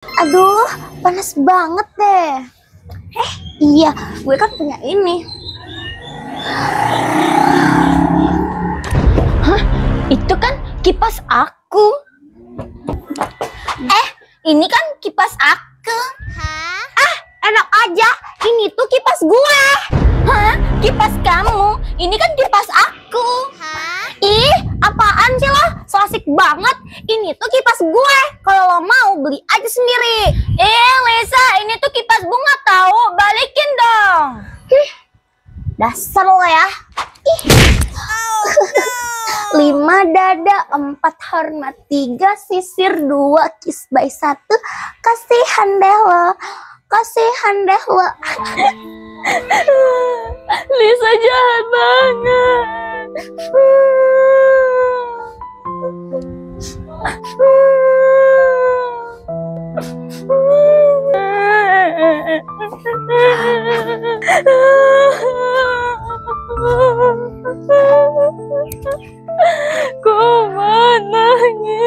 Aduh, panas banget deh. Iya, gue kan punya ini. Hah? Itu kan kipas aku. Ini kan kipas aku. Hah? Enak aja. Ini tuh kipas gue. Hah? Kipas kamu? Ini kan kipas aku. Hah? Ih, apaan sih lo? So asik banget. Ini tuh kipas gue. Kalau lo mau beli aja sendiri. Lisa, ini tuh kipas bunga tahu. Balikin dong. Dasar lo ya. 5 dada, 4 hormat, 3 sisir, 2 kiss by 1. Kasihan deh lo. Kasihan deh lo. Lisa jahat banget. Kok nangis?